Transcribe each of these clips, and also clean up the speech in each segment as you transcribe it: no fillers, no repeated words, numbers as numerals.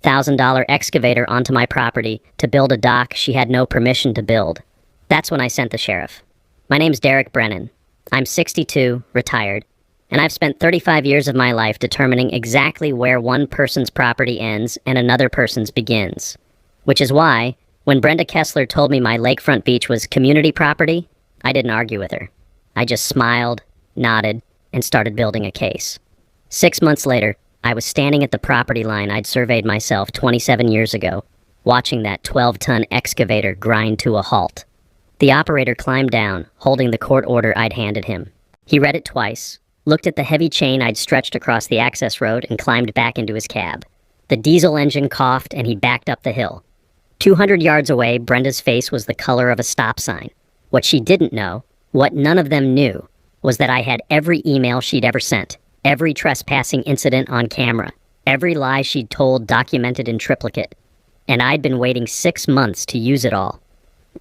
$5,000 excavator onto my property to build a dock she had no permission to build. That's when I sent the sheriff. My name's Derek Brennan. I'm 62, retired, and I've spent 35 years of my life determining exactly where one person's property ends and another person's begins. Which is why, when Brenda Kessler told me my lakefront beach was community property, I didn't argue with her. I just smiled, nodded, and started building a case. 6 months later, I was standing at the property line I'd surveyed myself 27 years ago, watching that 12-ton excavator grind to a halt. The operator climbed down, holding the court order I'd handed him. He read it twice, looked at the heavy chain I'd stretched across the access road, and climbed back into his cab. The diesel engine coughed, and he backed up the hill. 200 yards away, Brenda's face was the color of a stop sign. What she didn't know, what none of them knew, was that I had every email she'd ever sent, every trespassing incident on camera, every lie she'd told documented in triplicate. And I'd been waiting 6 months to use it all.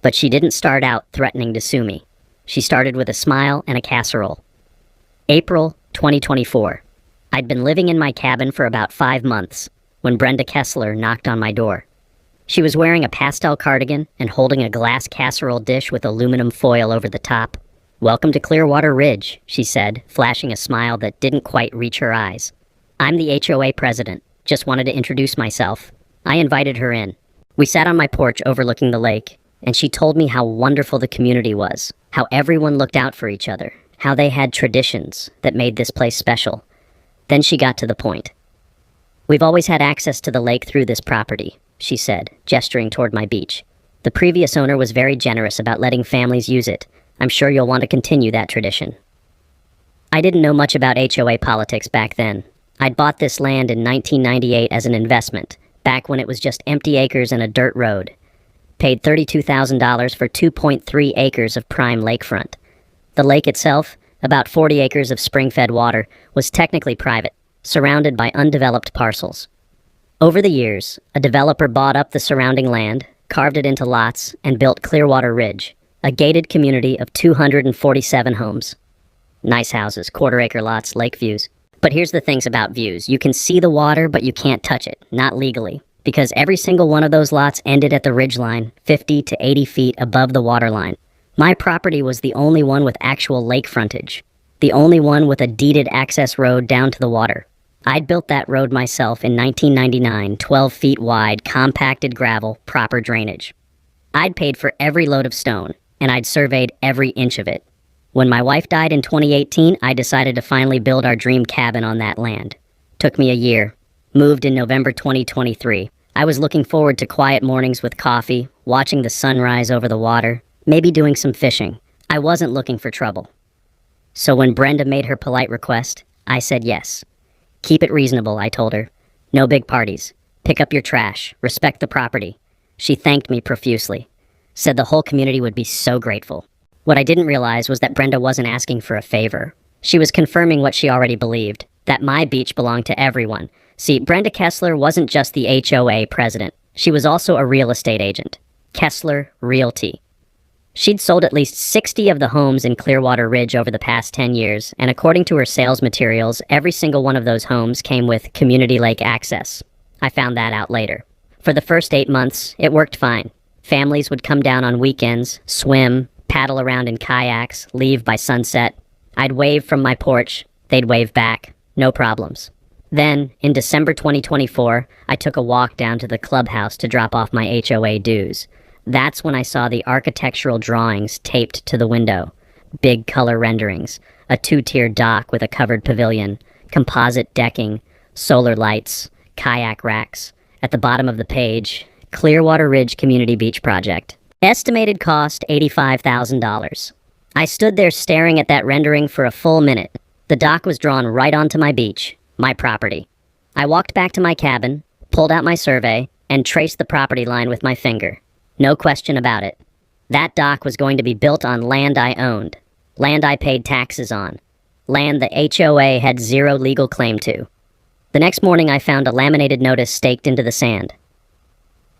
But she didn't start out threatening to sue me. She started with a smile and a casserole. April 2024. I'd been living in my cabin for about 5 months when Brenda Kessler knocked on my door. She was wearing a pastel cardigan and holding a glass casserole dish with aluminum foil over the top. "Welcome to Clearwater Ridge," she said, flashing a smile that didn't quite reach her eyes. "I'm the HOA president. Just wanted to introduce myself." I invited her in. We sat on my porch overlooking the lake, and she told me how wonderful the community was, how everyone looked out for each other, how they had traditions that made this place special. Then she got to the point. "We've always had access to the lake through this property," she said, gesturing toward my beach. "The previous owner was very generous about letting families use it. I'm sure you'll want to continue that tradition." I didn't know much about HOA politics back then. I'd bought this land in 1998 as an investment, back when it was just empty acres and a dirt road. Paid $32,000 for 2.3 acres of prime lakefront. The lake itself, about 40 acres of spring-fed water, was technically private, surrounded by undeveloped parcels. Over the years, a developer bought up the surrounding land, carved it into lots, and built Clearwater Ridge, a gated community of 247 homes. Nice houses, quarter-acre lots, lake views. But here's the things about views. You can see the water, but you can't touch it, not legally, because every single one of those lots ended at the ridgeline, 50 to 80 feet above the waterline. My property was the only one with actual lake frontage, the only one with a deeded access road down to the water. I'd built that road myself in 1999, 12 feet wide, compacted gravel, proper drainage. I'd paid for every load of stone, and I'd surveyed every inch of it. When my wife died in 2018, I decided to finally build our dream cabin on that land. Took me a year. Moved in November 2023. I was looking forward to quiet mornings with coffee, watching the sunrise over the water, maybe doing some fishing. I wasn't looking for trouble. So when Brenda made her polite request, I said yes. "Keep it reasonable," I told her. "No big parties. Pick up your trash. Respect the property." She thanked me profusely. Said the whole community would be so grateful. What I didn't realize was that Brenda wasn't asking for a favor. She was confirming what she already believed, that my beach belonged to everyone. See, Brenda Kessler wasn't just the HOA president. She was also a real estate agent. Kessler Realty. She'd sold at least 60 of the homes in Clearwater Ridge over the past 10 years, and according to her sales materials, every single one of those homes came with community lake access. I found that out later. For the first 8 months, it worked fine. Families would come down on weekends, swim, paddle around in kayaks, leave by sunset. I'd wave from my porch, they'd wave back, no problems. Then, in December 2024, I took a walk down to the clubhouse to drop off my HOA dues. That's when I saw the architectural drawings taped to the window. Big color renderings, a 2-tier dock with a covered pavilion, composite decking, solar lights, kayak racks. At the bottom of the page, Clearwater Ridge Community Beach Project. Estimated cost $85,000. I stood there staring at that rendering for a full minute. The dock was drawn right onto my beach, my property. I walked back to my cabin, pulled out my survey, and traced the property line with my finger. No question about it. That dock was going to be built on land I owned, land I paid taxes on, land the HOA had zero legal claim to. The next morning I found a laminated notice staked into the sand.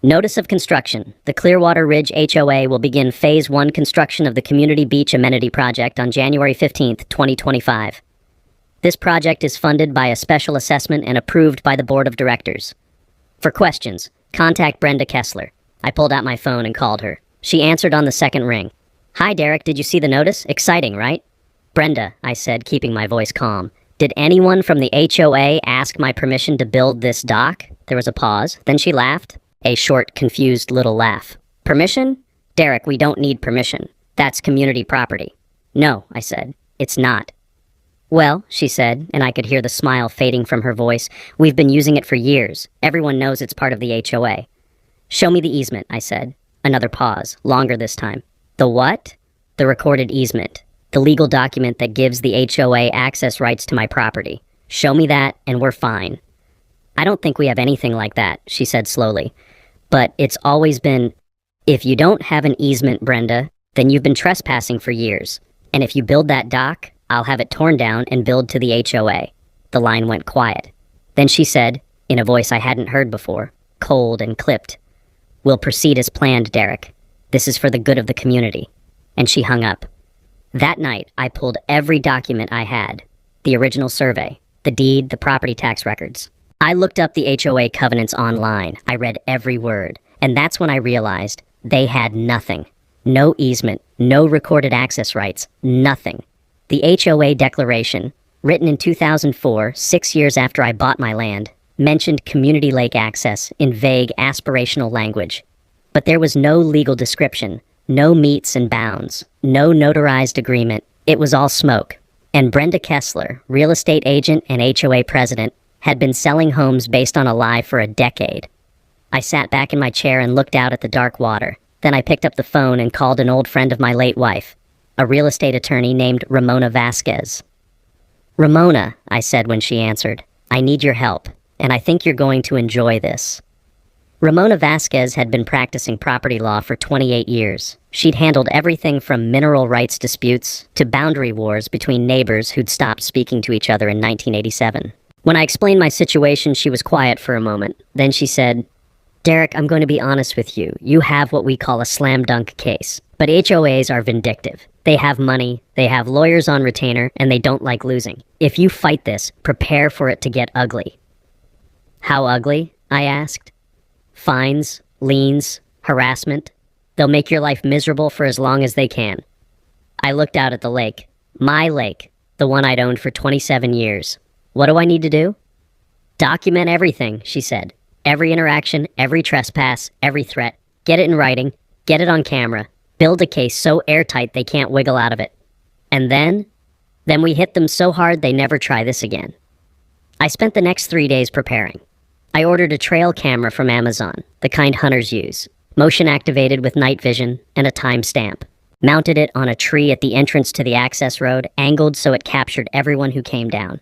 Notice of construction. The Clearwater Ridge HOA will begin Phase 1 construction of the Community Beach Amenity Project on January 15, 2025. This project is funded by a special assessment and approved by the Board of Directors. For questions, contact Brenda Kessler. I pulled out my phone and called her. She answered on the second ring. Hi, Derek, did you see the notice? Exciting, right? Brenda, I said, keeping my voice calm. Did anyone from the HOA ask my permission to build this dock? There was a pause. Then she laughed. A short, confused little laugh. Permission? Derek, we don't need permission. That's community property. No, I said. It's not. Well, she said, and I could hear the smile fading from her voice, we've been using it for years. Everyone knows it's part of the HOA. Show me the easement, I said. Another pause, longer this time. The what? The recorded easement. The legal document that gives the HOA access rights to my property. Show me that, and we're fine. I don't think we have anything like that, she said slowly. But it's always been, if you don't have an easement, Brenda, then you've been trespassing for years. And if you build that dock, I'll have it torn down and build to the HOA. The line went quiet. Then she said, in a voice I hadn't heard before, cold and clipped, We'll proceed as planned, Derek. This is for the good of the community. And she hung up. That night, I pulled every document I had. The original survey, the deed, the property tax records. I looked up the HOA covenants online. I read every word. And that's when I realized they had nothing. No easement, no recorded access rights, nothing. The HOA declaration, written in 2004, 6 years after I bought my land, mentioned community lake access in vague, aspirational language. But there was no legal description, no metes and bounds, no notarized agreement. It was all smoke. And Brenda Kessler, real estate agent and HOA president, had been selling homes based on a lie for a decade. I sat back in my chair and looked out at the dark water. Then I picked up the phone and called an old friend of my late wife, a real estate attorney named Ramona Vasquez. Ramona, I said when she answered, I need your help, and I think you're going to enjoy this. Ramona Vasquez had been practicing property law for 28 years. She'd handled everything from mineral rights disputes to boundary wars between neighbors who'd stopped speaking to each other in 1987. When I explained my situation, she was quiet for a moment. Then she said, Derek, I'm going to be honest with you. You have what we call a slam dunk case. But HOAs are vindictive. They have money, they have lawyers on retainer, and they don't like losing. If you fight this, prepare for it to get ugly. How ugly? I asked. Fines, liens, harassment. They'll make your life miserable for as long as they can. I looked out at the lake. My lake. The one I'd owned for 27 years. What do I need to do? Document everything, she said. Every interaction, every trespass, every threat. Get it in writing. Get it on camera. Build a case so airtight they can't wiggle out of it. And then we hit them so hard they never try this again. I spent the next 3 days preparing. I ordered a trail camera from Amazon, the kind hunters use, motion activated with night vision and a timestamp. Mounted it on a tree at the entrance to the access road, angled so it captured everyone who came down.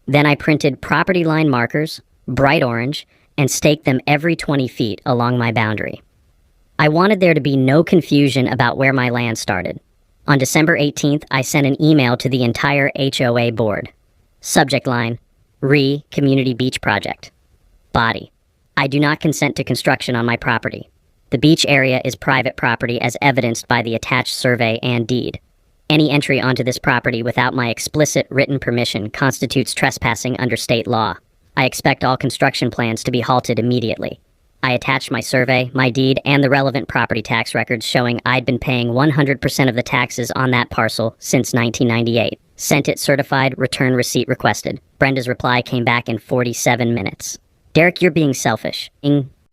Then I printed property line markers, bright orange, and staked them every 20 feet along my boundary. I wanted there to be no confusion about where my land started. On December 18th, I sent an email to the entire HOA board. Subject line, Community Beach Project. Body, I do not consent to construction on my property. The beach area is private property as evidenced by the attached survey and deed. Any entry onto this property without my explicit written permission constitutes trespassing under state law. I expect all construction plans to be halted immediately. I attached my survey, my deed, and the relevant property tax records showing I'd been paying 100% of the taxes on that parcel since 1998. Sent it certified, return receipt requested. Brenda's reply came back in 47 minutes. Derek, you're being selfish.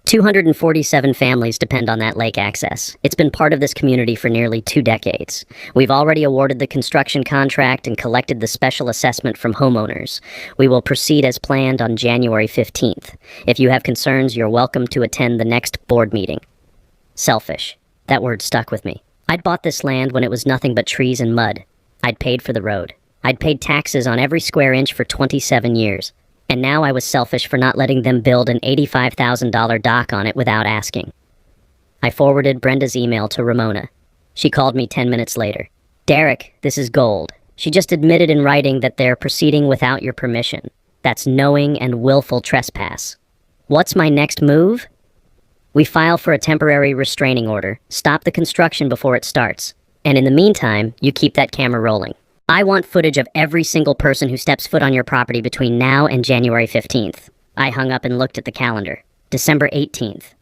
247 families depend on that lake access. It's been part of this community for nearly 2 decades. We've already awarded the construction contract and collected the special assessment from homeowners. We will proceed as planned on January 15th. If you have concerns, you're welcome to attend the next board meeting. Selfish. That word stuck with me. I'd bought this land when it was nothing but trees and mud. I'd paid for the road. I'd paid taxes on every square inch for 27 years. And now I was selfish for not letting them build an $85,000 dock on it without asking. I forwarded Brenda's email to Ramona. She called me 10 minutes later. Derek, this is gold. She just admitted in writing that they're proceeding without your permission. That's knowing and willful trespass. What's my next move? We file for a temporary restraining order, stop the construction before it starts, and in the meantime, you keep that camera rolling. I want footage of every single person who steps foot on your property between now and January 15th. I hung up and looked at the calendar. December 18th.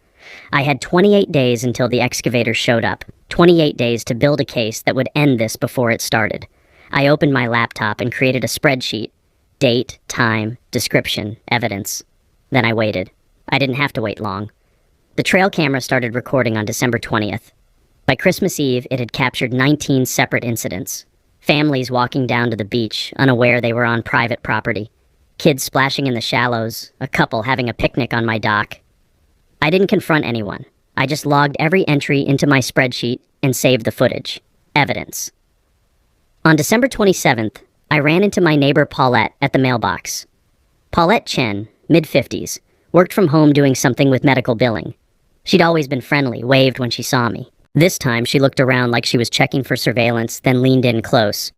I had 28 days until the excavator showed up. 28 days to build a case that would end this before it started. I opened my laptop and created a spreadsheet. Date, time, description, evidence. Then I waited. I didn't have to wait long. The trail camera started recording on December 20th. By Christmas Eve, it had captured 19 separate incidents. Families walking down to the beach, unaware they were on private property. Kids splashing in the shallows, a couple having a picnic on my dock. I didn't confront anyone. I just logged every entry into my spreadsheet and saved the footage. Evidence. On December 27th, I ran into my neighbor Paulette at the mailbox. Paulette Chen, mid-50s, worked from home doing something with medical billing. She'd always been friendly, waved when she saw me. This time, she looked around like she was checking for surveillance, then leaned in close.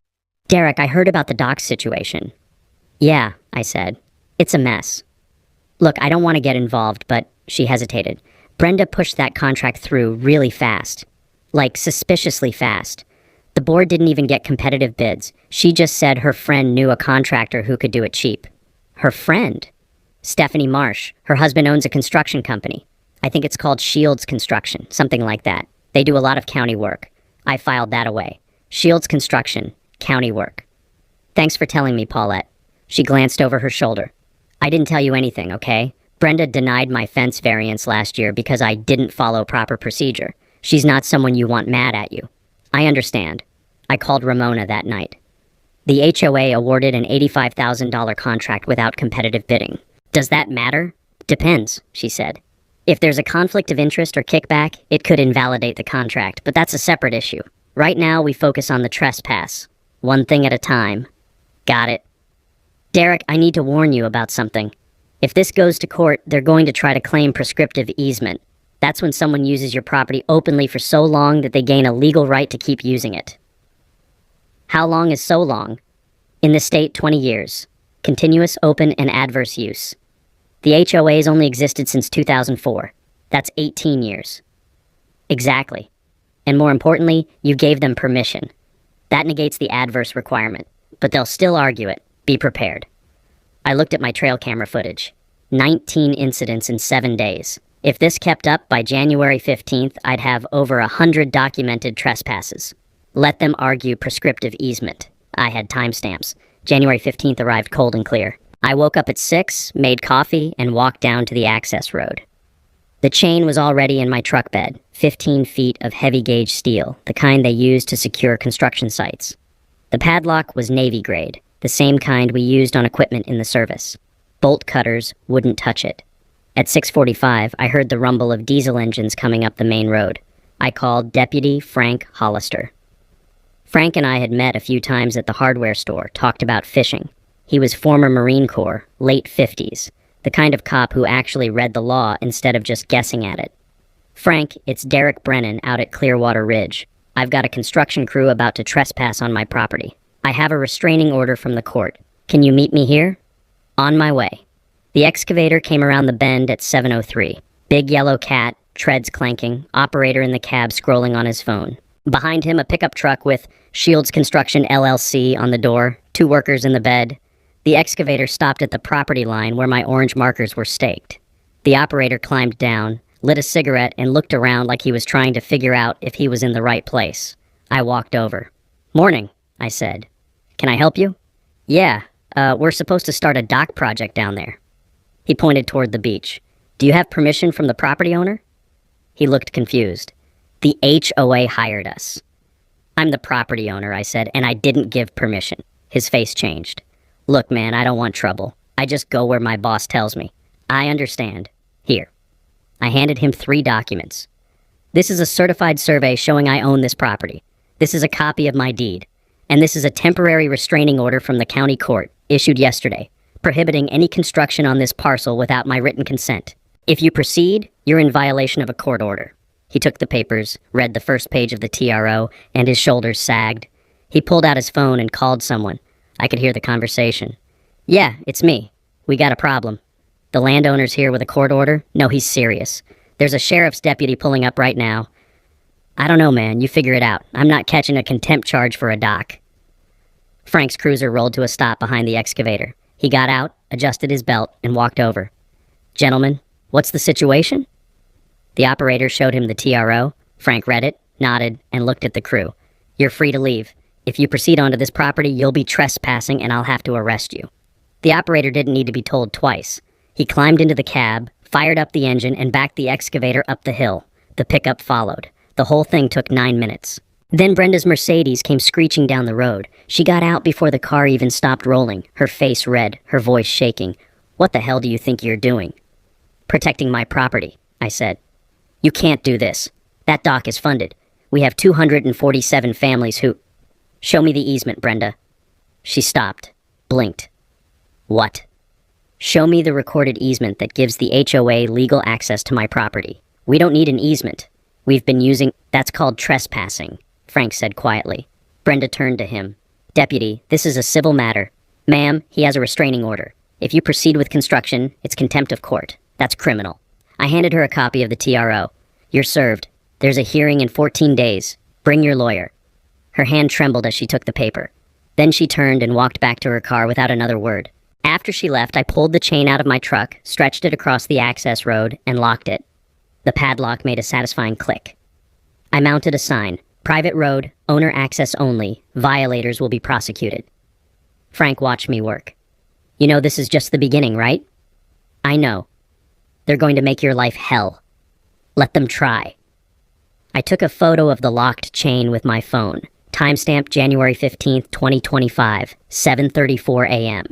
"Derek, I heard about the dock situation." "Yeah," I said. "It's a mess." "Look, I don't want to get involved, but..." She hesitated. "Brenda pushed that contract through really fast. Like, suspiciously fast. The board didn't even get competitive bids. She just said her friend knew a contractor who could do it cheap." "Her friend?" "Stephanie Marsh. Her husband owns a construction company. I think it's called Shields Construction, something like that. They do a lot of county work." I filed that away. Shields Construction, county work. "Thanks for telling me, Paulette." She glanced over her shoulder. "I didn't tell you anything, okay? Brenda denied my fence variance last year because I didn't follow proper procedure. She's not someone you want mad at you." "I understand." I called Ramona that night. "The HOA awarded an $85,000 contract without competitive bidding. Does that matter?" "Depends," she said. "If there's a conflict of interest or kickback, it could invalidate the contract, but that's a separate issue. Right now, we focus on the trespass. One thing at a time." "Got it." "Derek, I need to warn you about something. If this goes to court, they're going to try to claim prescriptive easement. That's when someone uses your property openly for so long that they gain a legal right to keep using it." "How long is so long?" "In the state, 20 years. Continuous, open, and adverse use. The HOA's only existed since 2004. That's 18 years. "Exactly. And more importantly, you gave them permission. That negates the adverse requirement, but they'll still argue it. Be prepared." I looked at my trail camera footage. 19 incidents in 7 days. If this kept up by January 15th, I'd have over 100 documented trespasses. Let them argue prescriptive easement. I had timestamps. January 15th arrived cold and clear. I woke up at 6, made coffee, and walked down to the access road. The chain was already in my truck bed, 15 feet of heavy-gauge steel, the kind they use to secure construction sites. The padlock was Navy grade, the same kind we used on equipment in the service. Bolt cutters wouldn't touch it. At 6:45, I heard the rumble of diesel engines coming up the main road. I called Deputy Frank Hollister. Frank and I had met a few times at the hardware store, talked about fishing. He was former Marine Corps, late 50s, the kind of cop who actually read the law instead of just guessing at it. "Frank, it's Derek Brennan out at Clearwater Ridge. I've got a construction crew about to trespass on my property. I have a restraining order from the court. Can you meet me here?" "On my way." The excavator came around the bend at 7:03. Big yellow cat, treads clanking, operator in the cab scrolling on his phone. Behind him, a pickup truck with Shields Construction LLC on the door, 2 workers in the bed. The excavator stopped at the property line where my orange markers were staked. The operator climbed down, lit a cigarette, and looked around like he was trying to figure out if he was in the right place. I walked over. "Morning," I said. "Can I help you?" "Yeah, we're supposed to start a dock project down there." He pointed toward the beach. "Do you have permission from the property owner?" He looked confused. "The HOA hired us." "I'm the property owner," I said, "and I didn't give permission." His face changed. "Look, man, I don't want trouble. I just go where my boss tells me." "I understand. Here." I handed him 3 documents. "This is a certified survey showing I own this property. This is a copy of my deed. And this is a temporary restraining order from the county court, issued yesterday, prohibiting any construction on this parcel without my written consent. If you proceed, you're in violation of a court order." He took the papers, read the first page of the TRO, and his shoulders sagged. He pulled out his phone and called someone. I could hear the conversation. "Yeah, it's me. We got a problem. The landowner's here with a court order? No, he's serious. There's a sheriff's deputy pulling up right now. I don't know, man. You figure it out. I'm not catching a contempt charge for a dock." Frank's cruiser rolled to a stop behind the excavator. He got out, adjusted his belt, and walked over. "Gentlemen, What's the situation? The operator showed him the TRO. Frank read it, nodded, and looked at the crew. You're free to leave. If you proceed onto this property, you'll be trespassing and I'll have to arrest you. The operator didn't need to be told twice. He climbed into the cab, fired up the engine, and backed the excavator up the hill. The pickup followed. The whole thing took 9 minutes. Then Brenda's Mercedes came screeching down the road. She got out before the car even stopped rolling, her face red, her voice shaking. What the hell do you think you're doing? Protecting my property, I said. You can't do this. That dock is funded. We have 247 families who... Show me the easement, Brenda. She stopped, blinked. What? Show me the recorded easement that gives the HOA legal access to my property. We don't need an easement. We've been using... That's called trespassing, Frank said quietly. Brenda turned to him. Deputy, this is a civil matter. Ma'am, he has a restraining order. If you proceed with construction, it's contempt of court. That's criminal. I handed her a copy of the TRO. You're served. There's a hearing in 14 days. Bring your lawyer. Her hand trembled as she took the paper. Then she turned and walked back to her car without another word. After she left, I pulled the chain out of my truck, stretched it across the access road, and locked it. The padlock made a satisfying click. I mounted a sign. Private road, owner access only. Violators will be prosecuted. Frank watched me work. You know this is just the beginning, right? I know. They're going to make your life hell. Let them try. I took a photo of the locked chain with my phone. Timestamp January 15th, 2025, 7:34 a.m.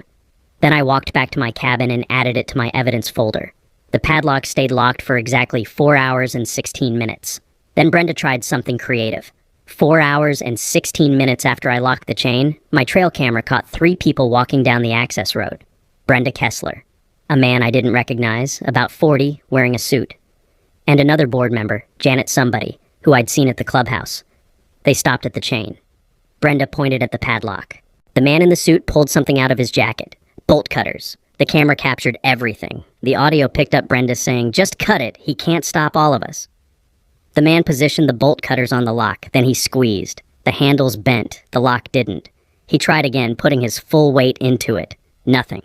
Then I walked back to my cabin and added it to my evidence folder. The padlock stayed locked for exactly 4 hours and 16 minutes. Then Brenda tried something creative. 4 hours and 16 minutes after I locked the chain, my trail camera caught 3 people walking down the access road. Brenda Kessler, a man I didn't recognize, about 40, wearing a suit, and another board member, Janet Somebody, who I'd seen at the clubhouse. They stopped at the chain. Brenda pointed at the padlock. The man in the suit pulled something out of his jacket. Bolt cutters. The camera captured everything. The audio picked up Brenda saying, "Just cut it. He can't stop all of us." The man positioned the bolt cutters on the lock. Then he squeezed. The handles bent. The lock didn't. He tried again, putting his full weight into it. Nothing.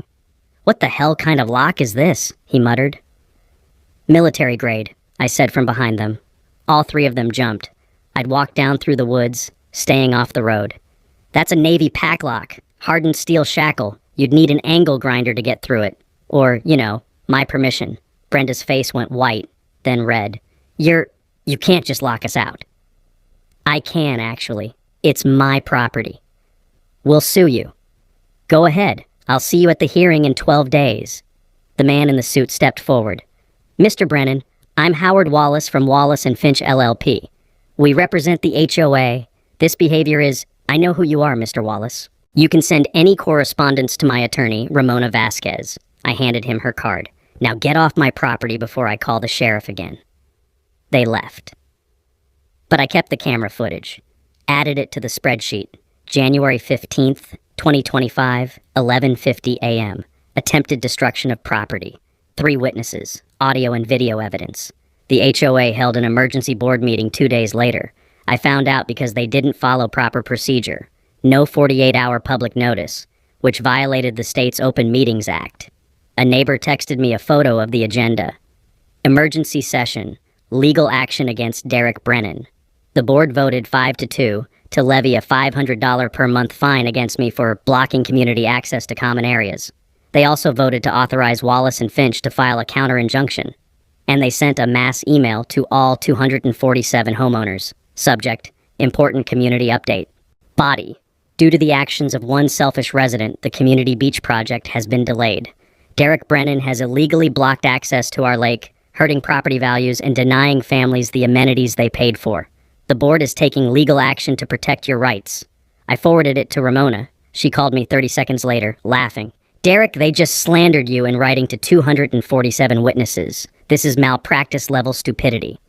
"What the hell kind of lock is this?" he muttered. "Military grade," I said from behind them. All 3 of them jumped. I'd walked down through the woods, staying off the road. "That's a Navy pack lock. Hardened steel shackle. You'd need an angle grinder to get through it. Or, my permission." Brenda's face went white, then red. You can't just lock us out." "I can, actually. It's my property." "We'll sue you." "Go ahead. I'll see you at the hearing in 12 days. The man in the suit stepped forward. "Mr. Brennan, I'm Howard Wallace from Wallace and Finch LLP. We represent the HOA. This behavior is..." "I know who you are, Mr. Wallace. You can send any correspondence to my attorney, Ramona Vasquez." I handed him her card. "Now get off my property before I call the sheriff again." They left. But I kept the camera footage, added it to the spreadsheet. January 15th, 2025, 11:50 a.m. Attempted destruction of property. 3 witnesses, audio and video evidence. The HOA held an emergency board meeting 2 days later. I found out because they didn't follow proper procedure. No 48-hour public notice, which violated the state's Open Meetings Act. A neighbor texted me a photo of the agenda. Emergency session. Legal action against Derek Brennan. The board voted 5-2 to levy a $500 per month fine against me for blocking community access to common areas. They also voted to authorize Wallace and Finch to file a counter-injunction. And they sent a mass email to all 247 homeowners. Subject, important community update. Body. Due to the actions of one selfish resident, the community beach project has been delayed. Derek Brennan has illegally blocked access to our lake, hurting property values and denying families the amenities they paid for. The board is taking legal action to protect your rights. I forwarded it to Ramona. She called me 30 seconds later, laughing. "Derek, they just slandered you in writing to 247 witnesses. This is malpractice-level stupidity."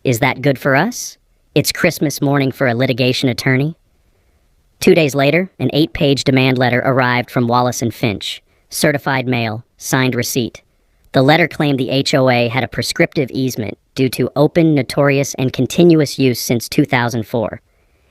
Is that good for us? It's Christmas morning for a litigation attorney. 2 days later, an 8-page demand letter arrived from Wallace and Finch. Certified mail, signed receipt. The letter claimed the HOA had a prescriptive easement due to open, notorious, and continuous use since 2004.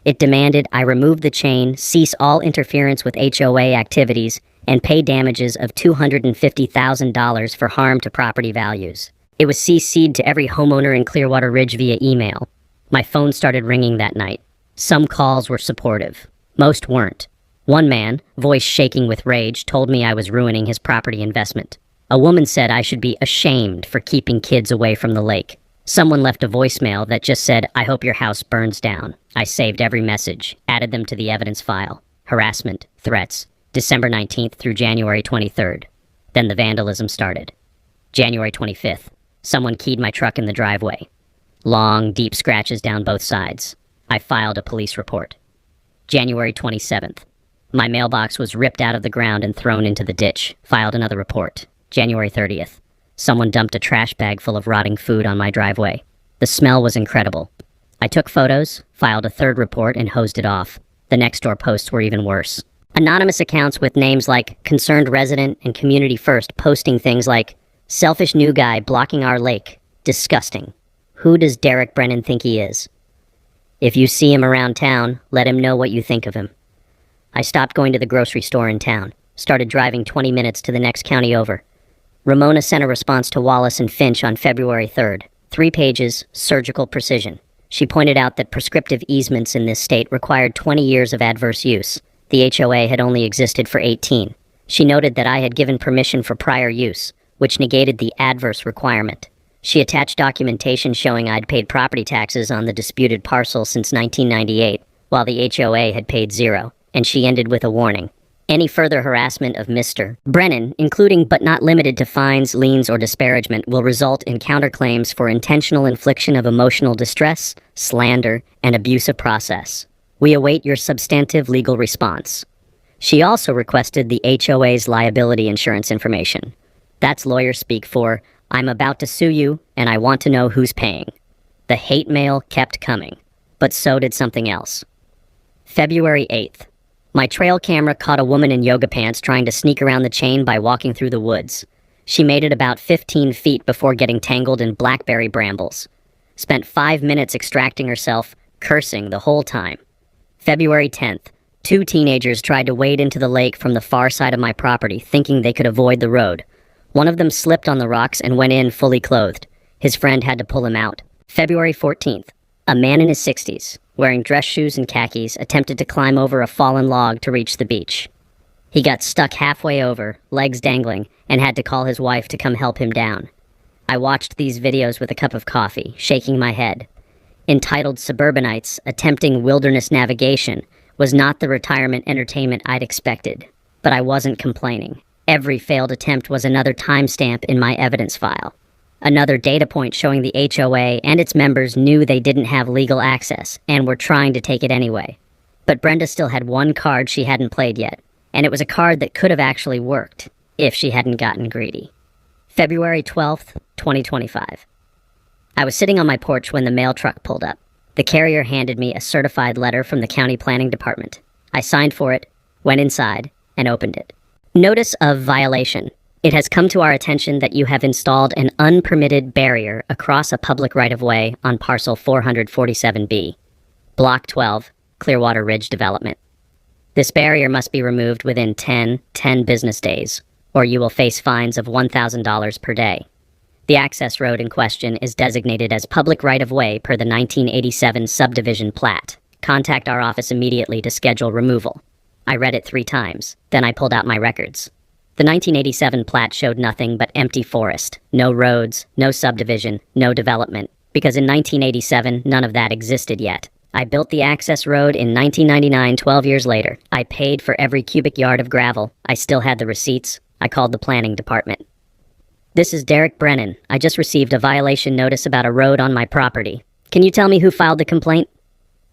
It demanded I remove the chain, cease all interference with HOA activities, and pay damages of $250,000 for harm to property values. It was CC'd to every homeowner in Clearwater Ridge via email. My phone started ringing that night. Some calls were supportive. Most weren't. One man, voice shaking with rage, told me I was ruining his property investment. A woman said I should be ashamed for keeping kids away from the lake. Someone left a voicemail that just said, "I hope your house burns down." I saved every message, added them to the evidence file. Harassment, threats, December 19th through January 23rd. Then the vandalism started. January 25th, someone keyed my truck in the driveway. Long, deep scratches down both sides. I filed a police report. January 27th, my mailbox was ripped out of the ground and thrown into the ditch. Filed another report. January 30th, someone dumped a trash bag full of rotting food on my driveway. The smell was incredible. I took photos, filed a third report, and hosed it off. The next door posts were even worse. Anonymous accounts with names like Concerned Resident and Community First posting things like, "Selfish new guy blocking our lake. Disgusting. Who does Derek Brennan think he is? If you see him around town, let him know what you think of him." I stopped going to the grocery store in town, started driving 20 minutes to the next county over. Ramona sent a response to Wallace and Finch on February 3rd. 3 pages, surgical precision. She pointed out that prescriptive easements in this state required 20 years of adverse use. The HOA had only existed for 18. She noted that I had given permission for prior use, which negated the adverse requirement. She attached documentation showing I'd paid property taxes on the disputed parcel since 1998, while the HOA had paid 0, and she ended with a warning. Any further harassment of Mr. Brennan, including but not limited to fines, liens, or disparagement, will result in counterclaims for intentional infliction of emotional distress, slander, and abusive process. We await your substantive legal response. She also requested the HOA's liability insurance information. That's lawyer speak for, "I'm about to sue you, and I want to know who's paying." The hate mail kept coming, but so did something else. February 8th. My trail camera caught a woman in yoga pants trying to sneak around the chain by walking through the woods. She made it about 15 feet before getting tangled in blackberry brambles. Spent 5 minutes extracting herself, cursing the whole time. February 10th. 2 teenagers tried to wade into the lake from the far side of my property, thinking they could avoid the road. One of them slipped on the rocks and went in fully clothed. His friend had to pull him out. February 14th. A man in his 60s, wearing dress shoes and khakis, attempted to climb over a fallen log to reach the beach. He got stuck halfway over, legs dangling, and had to call his wife to come help him down. I watched these videos with a cup of coffee, shaking my head. Entitled Suburbanites Attempting Wilderness Navigation was not the retirement entertainment I'd expected, but I wasn't complaining. Every failed attempt was another timestamp in my evidence file. Another data point showing the HOA and its members knew they didn't have legal access and were trying to take it anyway. But Brenda still had one card she hadn't played yet, and it was a card that could have actually worked if she hadn't gotten greedy. February 12th, 2025. I was sitting on my porch when the mail truck pulled up. The carrier handed me a certified letter from the county planning department. I signed for it, went inside, and opened it. Notice of violation. It has come to our attention that you have installed an unpermitted barrier across a public right-of-way on parcel 447B, Block 12, Clearwater Ridge Development. This barrier must be removed within 10 business days, or you will face fines of $1,000 per day. The access road in question is designated as public right-of-way per the 1987 subdivision plat. Contact our office immediately to schedule removal. I read it 3 times, then I pulled out my records. The 1987 plat showed nothing but empty forest, no roads, no subdivision, no development, because in 1987, none of that existed yet. I built the access road in 1999, 12 years later. I paid for every cubic yard of gravel. I still had the receipts. I called the planning department. This is Derek Brennan. I just received a violation notice about a road on my property. Can you tell me who filed the complaint?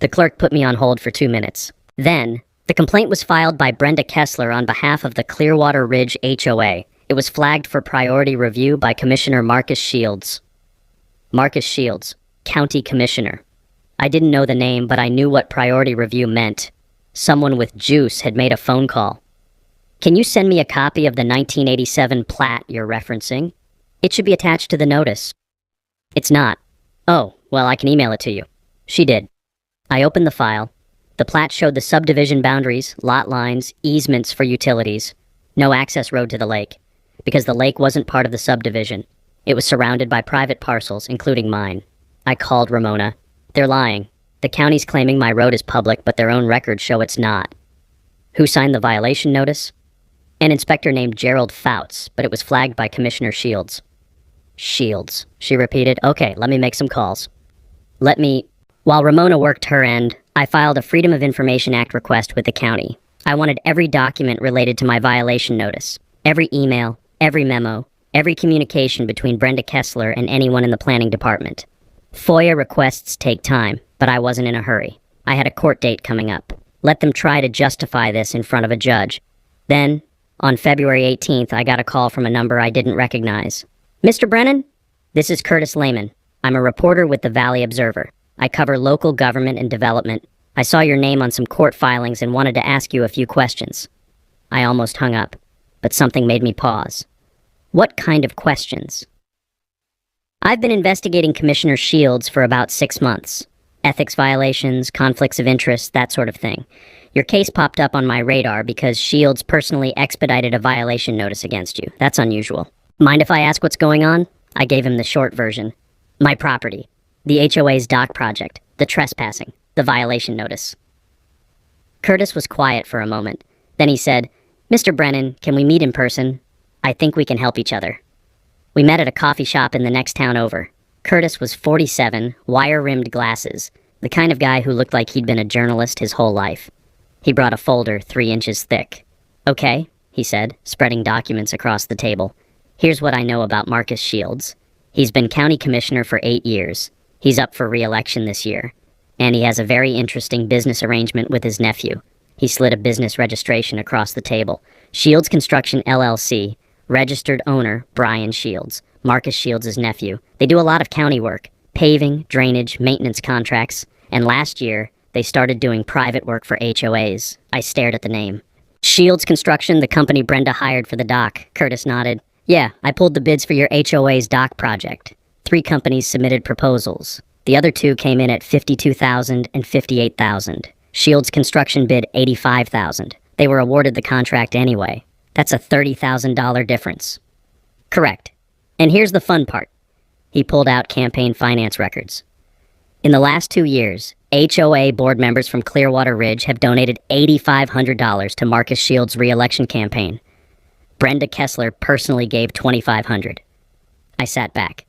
The clerk put me on hold for 2 minutes. Then, the complaint was filed by Brenda Kessler on behalf of the Clearwater Ridge HOA. It was flagged for priority review by Commissioner Marcus Shields. Marcus Shields, County Commissioner. I didn't know the name, but I knew what priority review meant. Someone with juice had made a phone call. Can you send me a copy of the 1987 plat you're referencing? It should be attached to the notice. It's not. Oh, well, I can email it to you. She did. I opened the file. The plat showed the subdivision boundaries, lot lines, easements for utilities. No access road to the lake, because the lake wasn't part of the subdivision. It was surrounded by private parcels, including mine. I called Ramona. They're lying. The county's claiming my road is public, but their own records show it's not. Who signed the violation notice? An inspector named Gerald Fouts, but it was flagged by Commissioner Shields. Shields, she repeated. Okay, let me make some calls. While Ramona worked her end, I filed a Freedom of Information Act request with the county. I wanted every document related to my violation notice. Every email, every memo, every communication between Brenda Kessler and anyone in the planning department. FOIA requests take time, but I wasn't in a hurry. I had a court date coming up. Let them try to justify this in front of a judge. Then, on February 18th, I got a call from a number I didn't recognize. Mr. Brennan? This is Curtis Lehman. I'm a reporter with the Valley Observer. I cover local government and development. I saw your name on some court filings and wanted to ask you a few questions. I almost hung up, but something made me pause. What kind of questions? I've been investigating Commissioner Shields for about 6 months. Ethics violations, conflicts of interest, that sort of thing. Your case popped up on my radar because Shields personally expedited a violation notice against you. That's unusual. Mind if I ask what's going on? I gave him the short version. My property. The HOA's dock project. The trespassing. The violation notice. Curtis was quiet for a moment. Then he said, Mr. Brennan, can we meet in person? I think we can help each other. We met at a coffee shop in the next town over. Curtis was 47, wire-rimmed glasses, the kind of guy who looked like he'd been a journalist his whole life. He brought a folder 3 inches thick. Okay, he said, spreading documents across the table. Here's what I know about Marcus Shields. He's been county commissioner for 8 years. He's up for re-election this year. And he has a very interesting business arrangement with his nephew. He slid a business registration across the table. Shields Construction LLC, registered owner Brian Shields, Marcus Shields' nephew. They do a lot of county work, paving, drainage, maintenance contracts, and last year, they started doing private work for HOAs. I stared at the name. Shields Construction, the company Brenda hired for the dock. Curtis nodded. Yeah, I pulled the bids for your HOA's dock project. 3 companies submitted proposals. The other 2 came in at $52,000 and $58,000. Shields Construction bid $85,000. They were awarded the contract anyway. That's a $30,000 difference. Correct. And here's the fun part. He pulled out campaign finance records. In the last 2 years, HOA board members from Clearwater Ridge have donated $8,500 to Marcus Shields' re-election campaign. Brenda Kessler personally gave $2,500. I sat back.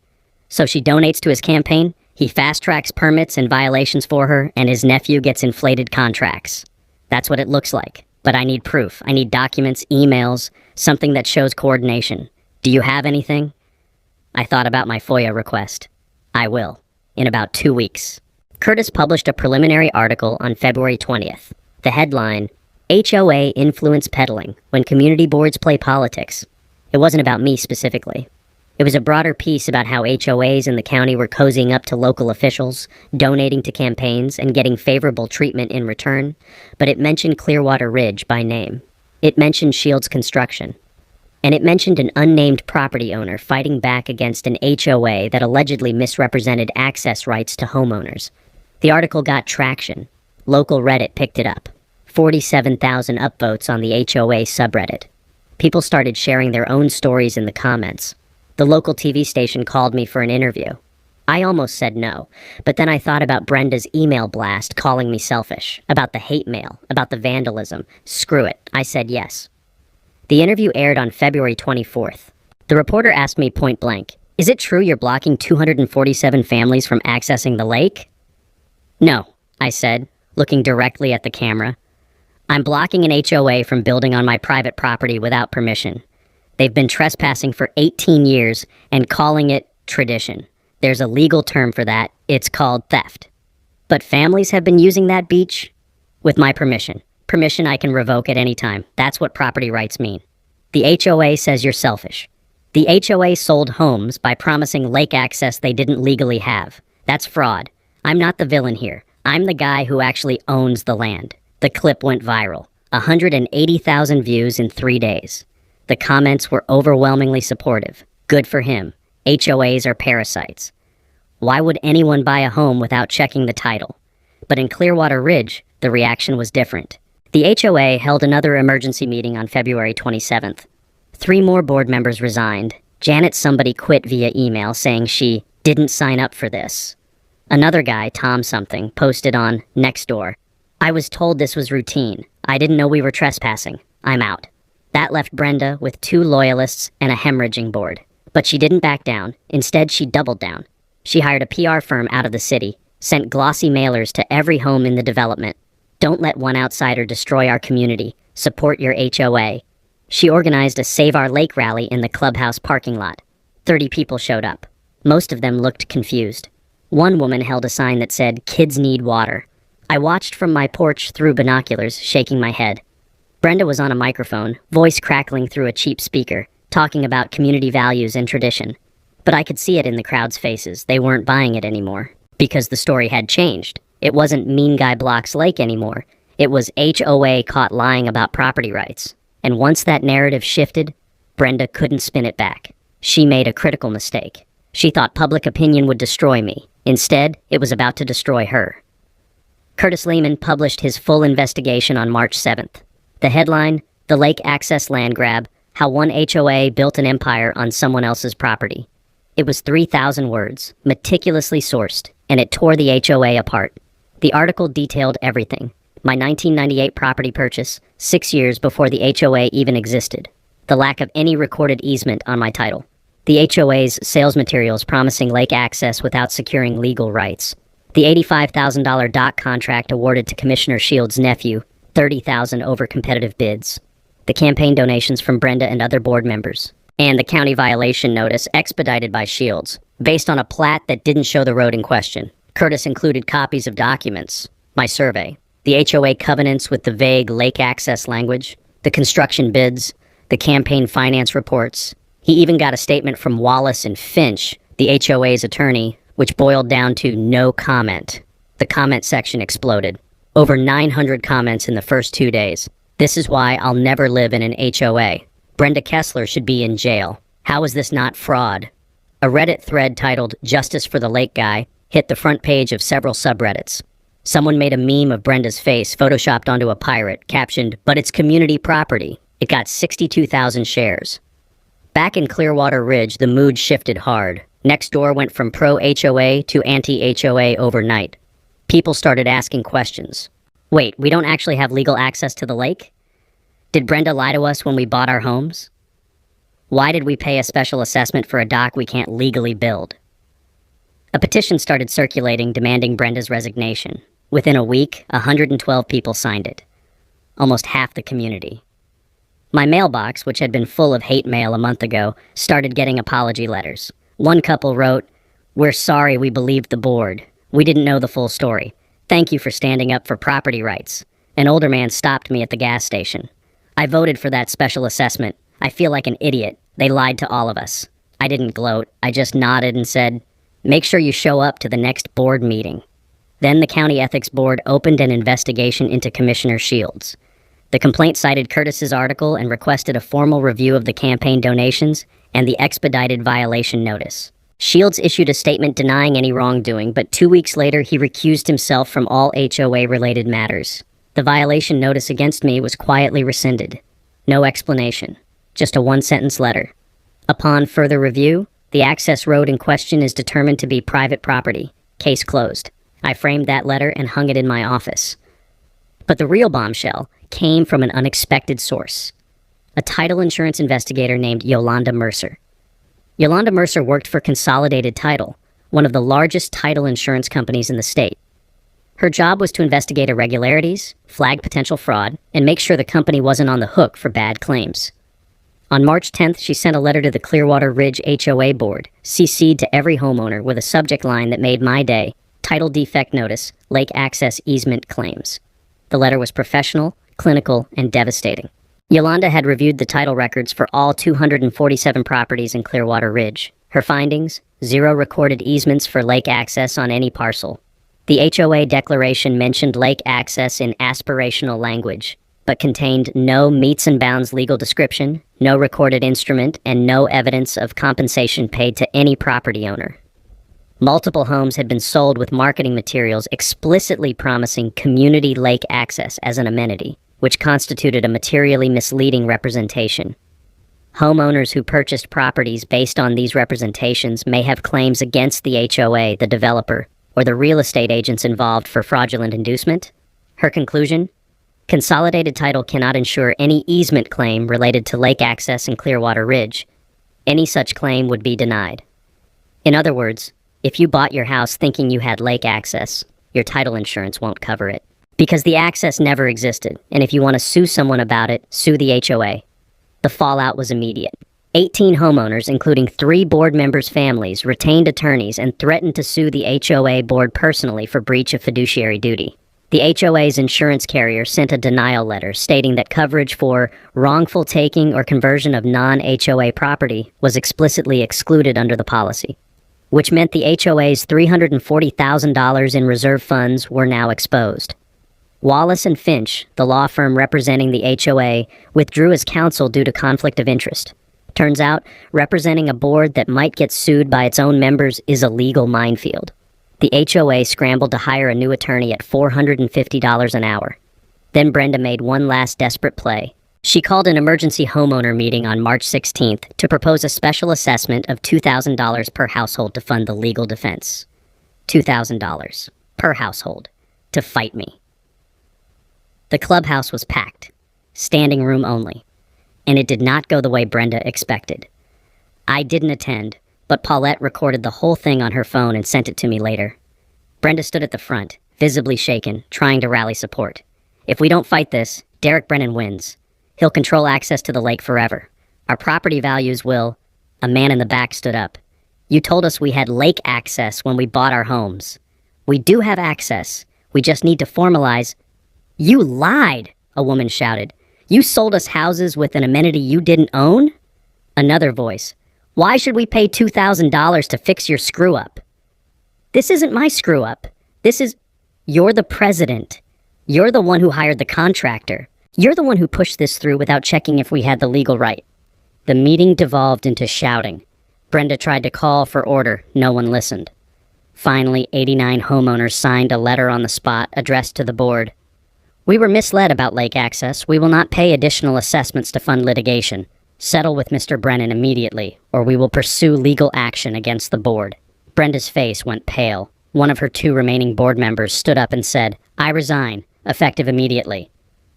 So she donates to his campaign, he fast-tracks permits and violations for her, and his nephew gets inflated contracts. That's what it looks like. But I need proof. I need documents, emails, something that shows coordination. Do you have anything? I thought about my FOIA request. I will. In about 2 weeks. Curtis published a preliminary article on February 20th. The headline, HOA Influence Peddling, When Community Boards Play Politics. It wasn't about me specifically. It was a broader piece about how HOAs in the county were cozying up to local officials, donating to campaigns, and getting favorable treatment in return, but it mentioned Clearwater Ridge by name. It mentioned Shields Construction. And it mentioned an unnamed property owner fighting back against an HOA that allegedly misrepresented access rights to homeowners. The article got traction. Local Reddit picked it up. 47,000 upvotes on the HOA subreddit. People started sharing their own stories in the comments. The local TV station called me for an interview. I almost said no, but then I thought about Brenda's email blast calling me selfish, about the hate mail, about the vandalism. Screw it, I said yes. The interview aired on February 24th. The reporter asked me point blank, "Is it true you're blocking 247 families from accessing the lake?" "No," I said, looking directly at the camera. "I'm blocking an HOA from building on my private property without permission. They've been trespassing for 18 years and calling it tradition. There's a legal term for that. It's called theft. But families have been using that beach with my permission. Permission I can revoke at any time. That's what property rights mean. The HOA says you're selfish. The HOA sold homes by promising lake access they didn't legally have. That's fraud. I'm not the villain here. I'm the guy who actually owns the land." The clip went viral. 180,000 views in 3 days. The comments were overwhelmingly supportive. Good for him. HOAs are parasites. Why would anyone buy a home without checking the title? But in Clearwater Ridge, the reaction was different. The HOA held another emergency meeting on February 27th. 3 more board members resigned. Janet somebody quit via email saying she didn't sign up for this. Another guy, Tom something, posted on Nextdoor, "I was told this was routine. I didn't know we were trespassing. I'm out." That left Brenda with 2 loyalists and a hemorrhaging board. But she didn't back down. Instead, she doubled down. She hired a PR firm out of the city, sent glossy mailers to every home in the development. "Don't let one outsider destroy our community. Support your HOA." She organized a Save Our Lake rally in the clubhouse parking lot. 30 people showed up. Most of them looked confused. One woman held a sign that said, "Kids need water." I watched from my porch through binoculars, shaking my head. Brenda was on a microphone, voice crackling through a cheap speaker, talking about community values and tradition. But I could see it in the crowd's faces. They weren't buying it anymore. Because the story had changed. It wasn't Mean Guy Blocks Lake anymore. It was HOA caught lying about property rights. And once that narrative shifted, Brenda couldn't spin it back. She made a critical mistake. She thought public opinion would destroy me. Instead, it was about to destroy her. Curtis Lehman published his full investigation on March 7th. The headline, "The Lake Access Land Grab, How One HOA Built an Empire on Someone Else's Property." It was 3,000 words, meticulously sourced, and it tore the HOA apart. The article detailed everything. My 1998 property purchase, 6 years before the HOA even existed. The lack of any recorded easement on my title. The HOA's sales materials promising lake access without securing legal rights. The $85,000 dock contract awarded to Commissioner Shields' nephew, $30,000 over competitive bids. The campaign donations from Brenda and other board members. And the county violation notice expedited by Shields, based on a plat that didn't show the road in question. Curtis included copies of documents, my survey, the HOA covenants with the vague lake access language, the construction bids, the campaign finance reports. He even got a statement from Wallace and Finch, the HOA's attorney, which boiled down to no comment. The comment section exploded. Over 900 comments in the first 2 days. "This is why I'll never live in an HOA. Brenda Kessler should be in jail. How is this not fraud?" A Reddit thread titled "Justice for the Lake Guy" hit the front page of several subreddits. Someone made a meme of Brenda's face photoshopped onto a pirate, captioned, "But it's community property." It got 62,000 shares. Back in Clearwater Ridge, the mood shifted hard. Nextdoor went from pro-HOA to anti-HOA overnight. People started asking questions. Wait, we don't actually have legal access to the lake? Did Brenda lie to us when we bought our homes? Why did we pay a special assessment for a dock we can't legally build? A petition started circulating demanding Brenda's resignation. Within a week, 112 people signed it. Almost half the community. My mailbox, which had been full of hate mail a month ago, started getting apology letters. One couple wrote, "We're sorry we believed the board. We didn't know the full story. Thank you for standing up for property rights." An older man stopped me at the gas station. "I voted for that special assessment. I feel like an idiot. They lied to all of us." I didn't gloat. I just nodded and said, "Make sure you show up to the next board meeting." Then the County Ethics Board opened an investigation into Commissioner Shields. The complaint cited Curtis's article and requested a formal review of the campaign donations and the expedited violation notice. Shields issued a statement denying any wrongdoing, but 2 weeks later he recused himself from all HOA-related matters. The violation notice against me was quietly rescinded. No explanation, just a one-sentence letter. Upon further review, the access road in question is determined to be private property. Case closed. I framed that letter and hung it in my office. But the real bombshell came from an unexpected source. A title insurance investigator named Yolanda Mercer. Yolanda Mercer worked for Consolidated Title, one of the largest title insurance companies in the state. Her job was to investigate irregularities, flag potential fraud, and make sure the company wasn't on the hook for bad claims. On March 10th, she sent a letter to the Clearwater Ridge HOA board, CC'd to every homeowner with a subject line that made my day, Title Defect Notice, Lake Access Easement Claims. The letter was professional, clinical, and devastating. Yolanda had reviewed the title records for all 247 properties in Clearwater Ridge. Her findings: 0 recorded easements for lake access on any parcel. The HOA declaration mentioned lake access in aspirational language, but contained no meets and bounds legal description, no recorded instrument, and no evidence of compensation paid to any property owner. Multiple homes had been sold with marketing materials explicitly promising community lake access as an amenity. which constituted a materially misleading representation. Homeowners who purchased properties based on these representations may have claims against the HOA, the developer, or the real estate agents involved for fraudulent inducement. Her conclusion? Consolidated Title cannot insure any easement claim related to lake access in Clearwater Ridge. Any such claim would be denied. In other words, if you bought your house thinking you had lake access, your title insurance won't cover it. Because the access never existed, and if you want to sue someone about it, sue the HOA. The fallout was immediate. 18 homeowners, including 3 board members' families, retained attorneys and threatened to sue the HOA board personally for breach of fiduciary duty. The HOA's insurance carrier sent a denial letter stating that coverage for wrongful taking or conversion of non-HOA property was explicitly excluded under the policy, which meant the HOA's $340,000 in reserve funds were now exposed. Wallace and Finch, the law firm representing the HOA, withdrew as counsel due to conflict of interest. Turns out, representing a board that might get sued by its own members is a legal minefield. The HOA scrambled to hire a new attorney at $450 an hour. Then Brenda made one last desperate play. She called an emergency homeowner meeting on March 16th to propose a special assessment of $2,000 per household to fund the legal defense. $2,000 per household to fight me. The clubhouse was packed, standing room only, and it did not go the way Brenda expected. I didn't attend, but Paulette recorded the whole thing on her phone and sent it to me later. Brenda stood at the front, visibly shaken, trying to rally support. If we don't fight this, Derek Brennan wins. He'll control access to the lake forever. Our property values will... A man in the back stood up. You told us we had lake access when we bought our homes. We do have access. We just need to formalize... You lied, a woman shouted. You sold us houses with an amenity you didn't own? Another voice. Why should we pay $2,000 to fix your screw-up? This isn't my screw-up. This is... You're the president. You're the one who hired the contractor. You're the one who pushed this through without checking if we had the legal right. The meeting devolved into shouting. Brenda tried to call for order. No one listened. Finally, 89 homeowners signed a letter on the spot addressed to the board. We were misled about lake access. We will not pay additional assessments to fund litigation. Settle with Mr. Brennan immediately, or we will pursue legal action against the board. Brenda's face went pale. One of her 2 remaining board members stood up and said, I resign, effective immediately.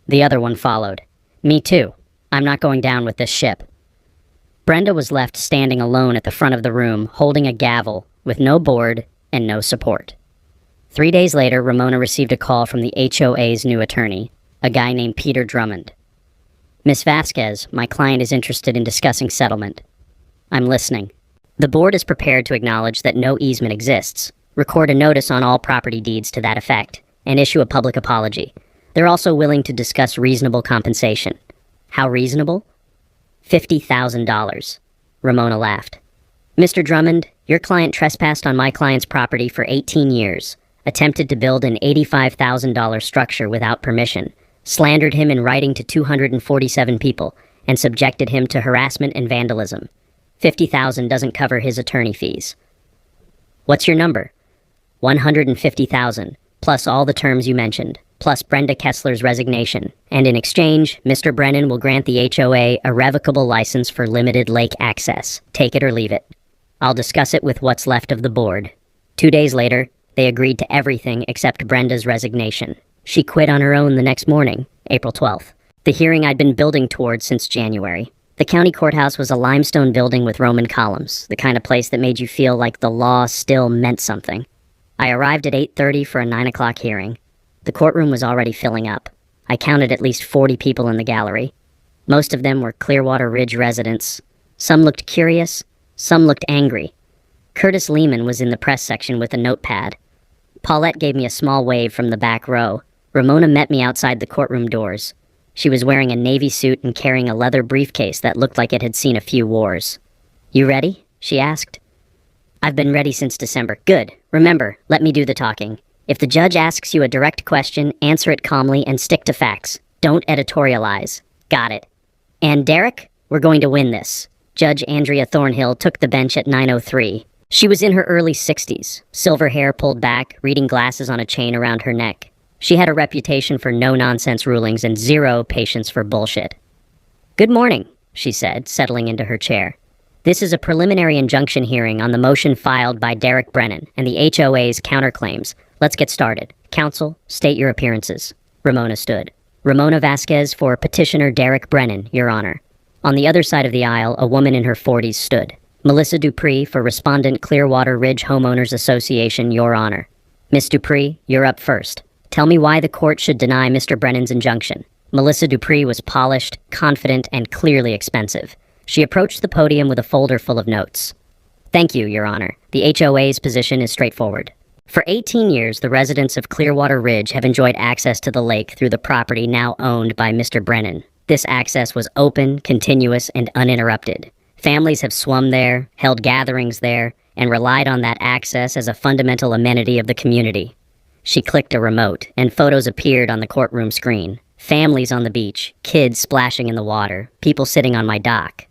The other one followed. Me too. I'm not going down with this ship. Brenda was left standing alone at the front of the room, holding a gavel, with no board and no support. 3 days later, Ramona received a call from the HOA's new attorney, a guy named Peter Drummond. Miss Vasquez, my client is interested in discussing settlement. I'm listening. The board is prepared to acknowledge that no easement exists, record a notice on all property deeds to that effect, and issue a public apology. They're also willing to discuss reasonable compensation. How reasonable? $50,000. Ramona laughed. Mr. Drummond, your client trespassed on my client's property for 18 years. Attempted to build an $85,000 structure without permission, slandered him in writing to 247 people, and subjected him to harassment and vandalism. $50,000 doesn't cover his attorney fees. What's your number? $150,000, plus all the terms you mentioned, plus Brenda Kessler's resignation, and in exchange, Mr. Brennan will grant the HOA a revocable license for limited lake access. Take it or leave it. I'll discuss it with what's left of the board. 2 days later, they agreed to everything except Brenda's resignation. She quit on her own the next morning, April 12th. The hearing I'd been building towards since January. The county courthouse was a limestone building with Roman columns, the kind of place that made you feel like the law still meant something. I arrived at 8:30 for a 9 o'clock hearing. The courtroom was already filling up. I counted at least 40 people in the gallery. Most of them were Clearwater Ridge residents. Some looked curious, some looked angry. Curtis Lehman was in the press section with a notepad. Paulette gave me a small wave from the back row. Ramona met me outside the courtroom doors. She was wearing a navy suit and carrying a leather briefcase that looked like it had seen a few wars. You ready? She asked. I've been ready since December. Good. Remember, let me do the talking. If the judge asks you a direct question, answer it calmly and stick to facts. Don't editorialize. Got it. And Derek, we're going to win this. Judge Andrea Thornhill took the bench at 9:03. She was in her early 60s, silver hair pulled back, reading glasses on a chain around her neck. She had a reputation for no-nonsense rulings and zero patience for bullshit. "Good morning," she said, settling into her chair. "This is a preliminary injunction hearing on the motion filed by Derek Brennan and the HOA's counterclaims. Let's get started. Counsel, state your appearances." Ramona stood. "Ramona Vasquez for petitioner Derek Brennan, Your Honor." On the other side of the aisle, a woman in her 40s stood. "Melissa Dupree for respondent Clearwater Ridge Homeowners Association, Your Honor." "Miss Dupree, you're up first. Tell me why the court should deny Mr. Brennan's injunction." Melissa Dupree was polished, confident, and clearly expensive. She approached the podium with a folder full of notes. "Thank you, Your Honor. The HOA's position is straightforward. For 18 years, the residents of Clearwater Ridge have enjoyed access to the lake through the property now owned by Mr. Brennan. This access was open, continuous, and uninterrupted. Families have swum there, held gatherings there, and relied on that access as a fundamental amenity of the community." She clicked a remote, and photos appeared on the courtroom screen. Families on the beach, kids splashing in the water, people sitting on my dock.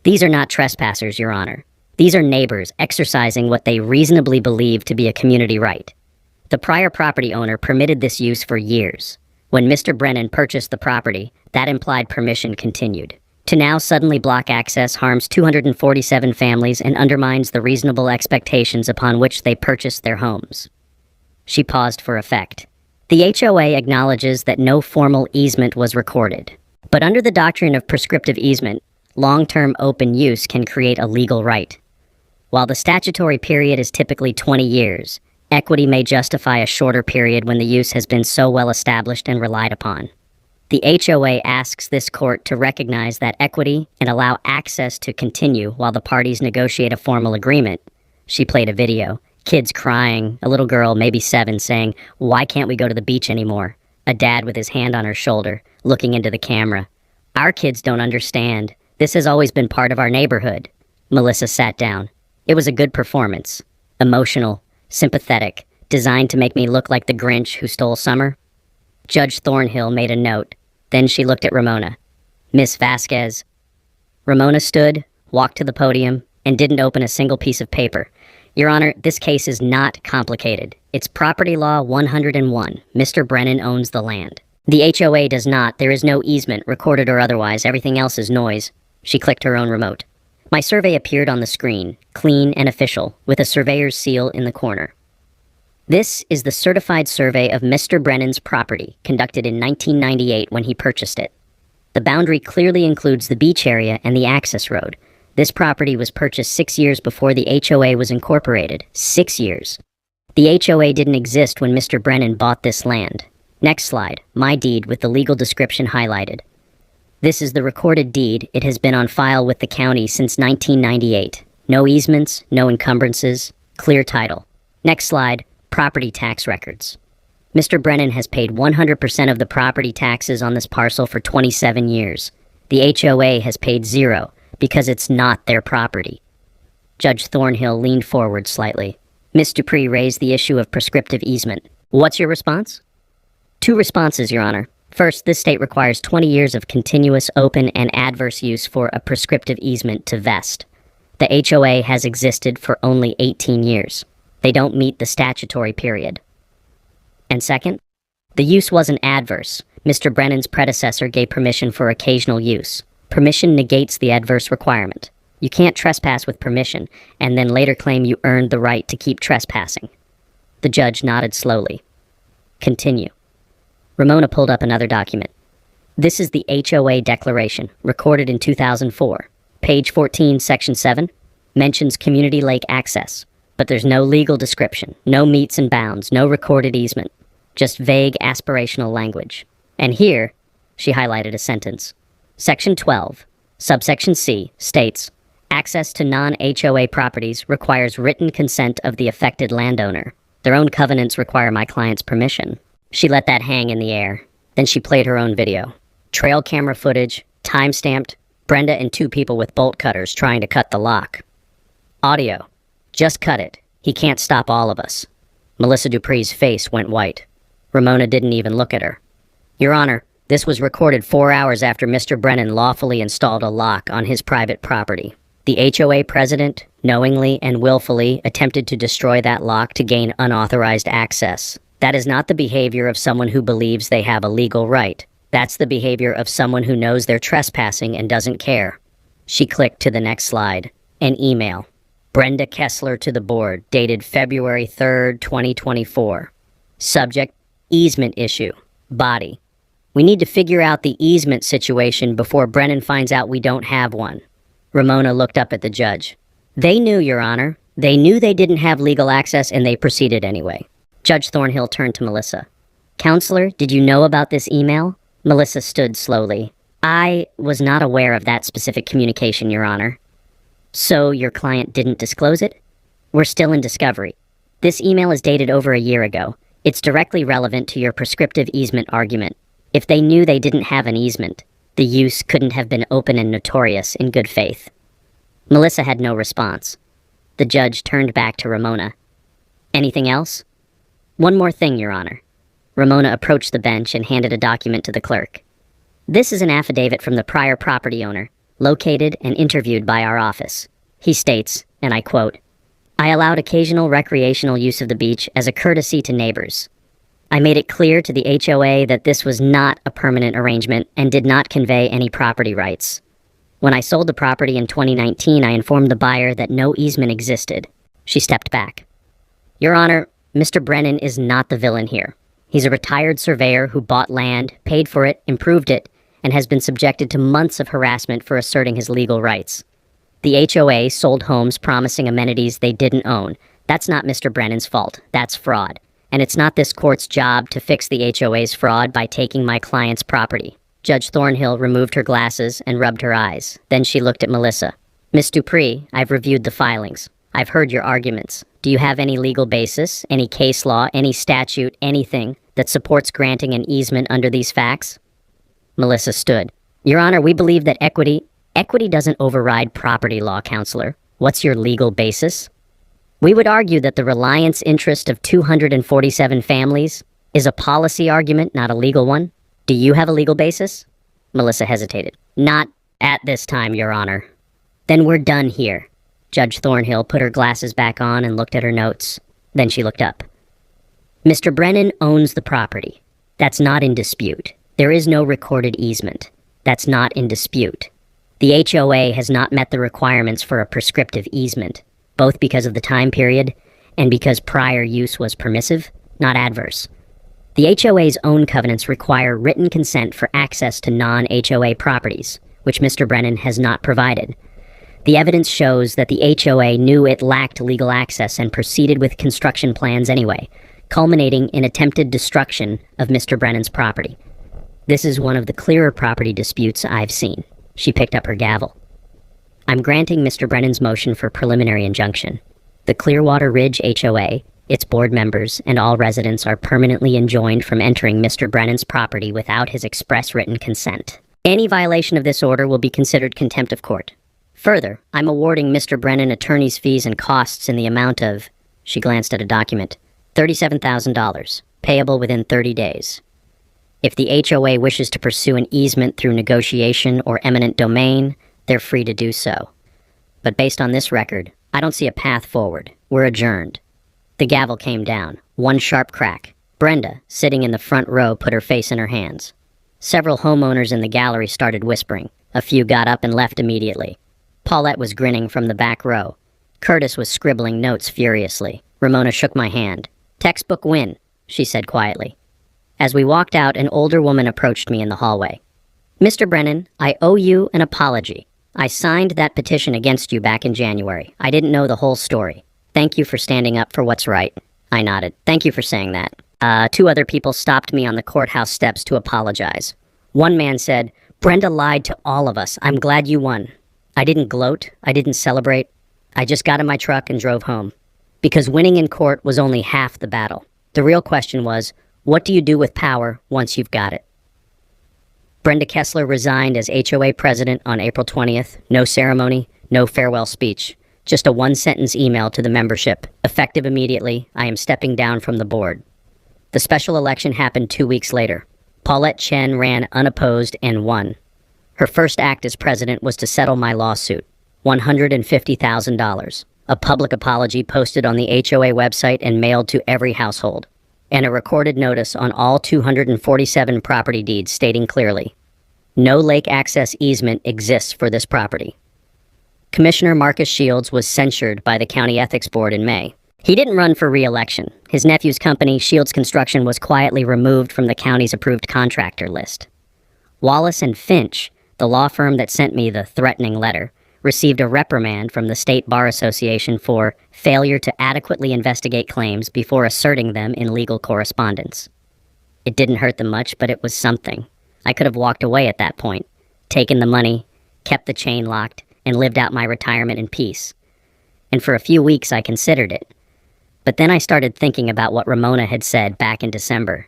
"These are not trespassers, Your Honor. These are neighbors exercising what they reasonably believe to be a community right. The prior property owner permitted this use for years. When Mr. Brennan purchased the property, that implied permission continued. To now suddenly block access harms 247 families and undermines the reasonable expectations upon which they purchased their homes." She paused for effect. "The HOA acknowledges that no formal easement was recorded. But under the doctrine of prescriptive easement, long-term open use can create a legal right. While the statutory period is typically 20 years, equity may justify a shorter period when the use has been so well established and relied upon. The HOA asks this court to recognize that equity and allow access to continue while the parties negotiate a formal agreement." She played a video. Kids crying, a little girl, maybe 7, saying, "Why can't we go to the beach anymore?" A dad with his hand on her shoulder, looking into the camera. "Our kids don't understand. This has always been part of our neighborhood." Melissa sat down. "It was a good performance. Emotional, sympathetic, designed to make me look like the Grinch who stole summer." Judge Thornhill made a note. Then she looked at Ramona. "Miss Vasquez." Ramona stood, walked to the podium, and didn't open a single piece of paper. "Your Honor, this case is not complicated. It's Property Law 101. Mr. Brennan owns the land. The HOA does not. There is no easement, recorded or otherwise. Everything else is noise." She clicked her own remote. My survey appeared on the screen, clean and official, with a surveyor's seal in the corner. "This is the certified survey of Mr. Brennan's property, conducted in 1998 when he purchased it. The boundary clearly includes the beach area and the access road. This property was purchased 6 years before the HOA was incorporated. 6 years. The HOA didn't exist when Mr. Brennan bought this land." Next slide, my deed with the legal description highlighted. "This is the recorded deed. It has been on file with the county since 1998. No easements, no encumbrances, clear title." Next slide, property tax records. Mr. Brennan has paid 100% of the property taxes on this parcel for 27 years. The HOA has paid 0 because it's not their property. Judge Thornhill leaned forward slightly. Miss Dupree raised the issue of prescriptive easement. "What's your response?" "Two responses, Your Honor. First, this state requires 20 years of continuous, open, and adverse use for a prescriptive easement to vest. The HOA has existed for only 18 years. They don't meet the statutory period. And second, the use wasn't adverse. Mr. Brennan's predecessor gave permission for occasional use. Permission negates the adverse requirement. You can't trespass with permission, and then later claim you earned the right to keep trespassing." The judge nodded slowly. "Continue." Ramona pulled up another document. "This is the HOA declaration, recorded in 2004. Page 14, Section 7, mentions community lake access. But there's no legal description, no meets and bounds, no recorded easement. Just vague aspirational language. And here," she highlighted a sentence, "Section 12, subsection C, states, access to non-HOA properties requires written consent of the affected landowner. Their own covenants require my client's permission." She let that hang in the air. Then she played her own video. Trail camera footage, time-stamped, Brenda and 2 people with bolt cutters trying to cut the lock. Audio. "Just cut it. He can't stop all of us." Melissa Dupree's face went white. Ramona didn't even look at her. "Your Honor, this was recorded 4 hours after Mr. Brennan lawfully installed a lock on his private property. The HOA president, knowingly and willfully, attempted to destroy that lock to gain unauthorized access. That is not the behavior of someone who believes they have a legal right. That's the behavior of someone who knows they're trespassing and doesn't care. She clicked to the next slide. An email. Brenda Kessler to the board, dated February 3rd, 2024. Subject, easement issue. Body. We need to figure out the easement situation before Brennan finds out we don't have one. Ramona looked up at the judge. They knew, Your Honor. They knew they didn't have legal access and they proceeded anyway. Judge Thornhill turned to Melissa. Counselor, did you know about this email? Melissa stood slowly. I was not aware of that specific communication, Your Honor. So your client didn't disclose it? We're still in discovery. This email is dated over a year ago. It's directly relevant to your prescriptive easement argument. If they knew they didn't have an easement, the use couldn't have been open and notorious in good faith. Melissa had no response. The judge turned back to Ramona. Anything else? One more thing, Your Honor. Ramona approached the bench and handed a document to the clerk. This is an affidavit from the prior property owner, located and interviewed by our office. He states, and I quote, I allowed occasional recreational use of the beach as a courtesy to neighbors. I made it clear to the HOA that this was not a permanent arrangement and did not convey any property rights. When I sold the property in 2019, I informed the buyer that no easement existed. She stepped back. Your Honor, Mr. Brennan is not the villain here. He's a retired surveyor who bought land, paid for it, improved it, and has been subjected to months of harassment for asserting his legal rights. The HOA sold homes promising amenities they didn't own. That's not Mr. Brennan's fault. That's fraud. And it's not this court's job to fix the HOA's fraud by taking my client's property. Judge Thornhill removed her glasses and rubbed her eyes. Then she looked at Melissa. Miss Dupree, I've reviewed the filings. I've heard your arguments. Do you have any legal basis, any case law, any statute, anything that supports granting an easement under these facts? Melissa stood. Your Honor, we believe that equity doesn't override property law, Counselor. What's your legal basis? We would argue that the reliance interest of 247 families is a policy argument, not a legal one. Do you have a legal basis? Melissa hesitated. Not at this time, Your Honor. Then we're done here. Judge Thornhill put her glasses back on and looked at her notes. Then she looked up. Mr. Brennan owns the property. That's not in dispute. There is no recorded easement. That's not in dispute. The HOA has not met the requirements for a prescriptive easement, both because of the time period and because prior use was permissive, not adverse. The HOA's own covenants require written consent for access to non-HOA properties, which Mr. Brennan has not provided. The evidence shows that the HOA knew it lacked legal access and proceeded with construction plans anyway, culminating in attempted destruction of Mr. Brennan's property. This is one of the clearer property disputes I've seen. She picked up her gavel. I'm granting Mr. Brennan's motion for preliminary injunction. The Clearwater Ridge HOA, its board members, and all residents are permanently enjoined from entering Mr. Brennan's property without his express written consent. Any violation of this order will be considered contempt of court. Further, I'm awarding Mr. Brennan attorney's fees and costs in the amount of, she glanced at a document, $37,000, payable within 30 days. If the HOA wishes to pursue an easement through negotiation or eminent domain, they're free to do so. But based on this record, I don't see a path forward. We're adjourned. The gavel came down. One sharp crack. Brenda, sitting in the front row, put her face in her hands. Several homeowners in the gallery started whispering. A few got up and left immediately. Paulette was grinning from the back row. Curtis was scribbling notes furiously. Ramona shook my hand. Textbook win, she said quietly. As we walked out, an older woman approached me in the hallway. Mr. Brennan, I owe you an apology. I signed that petition against you back in January. I didn't know the whole story. Thank you for standing up for what's right. I nodded. Thank you for saying that. Two other people stopped me on the courthouse steps to apologize. One man said, Brenda lied to all of us. I'm glad you won. I didn't gloat. I didn't celebrate. I just got in my truck and drove home. Because winning in court was only half the battle. The real question was, what do you do with power once you've got it? Brenda Kessler resigned as HOA president on April 20th. No ceremony, no farewell speech. Just a one-sentence email to the membership. Effective immediately, I am stepping down from the board. The special election happened 2 weeks later. Paulette Chen ran unopposed and won. Her first act as president was to settle my lawsuit. $150,000. A public apology posted on the HOA website and mailed to every household. and a recorded notice on all 247 property deeds stating clearly, no lake access easement exists for this property. Commissioner Marcus Shields was censured by the County Ethics Board in May. He didn't run for re-election. His nephew's company, Shields Construction, was quietly removed from the county's approved contractor list. Wallace and Finch, the law firm that sent me the threatening letter, received a reprimand from the State Bar Association for failure to adequately investigate claims before asserting them in legal correspondence. It didn't hurt them much, but it was something. I could have walked away at that point, taken the money, kept the chain locked, and lived out my retirement in peace. And for a few weeks I considered it. But then I started thinking about what Ramona had said back in December.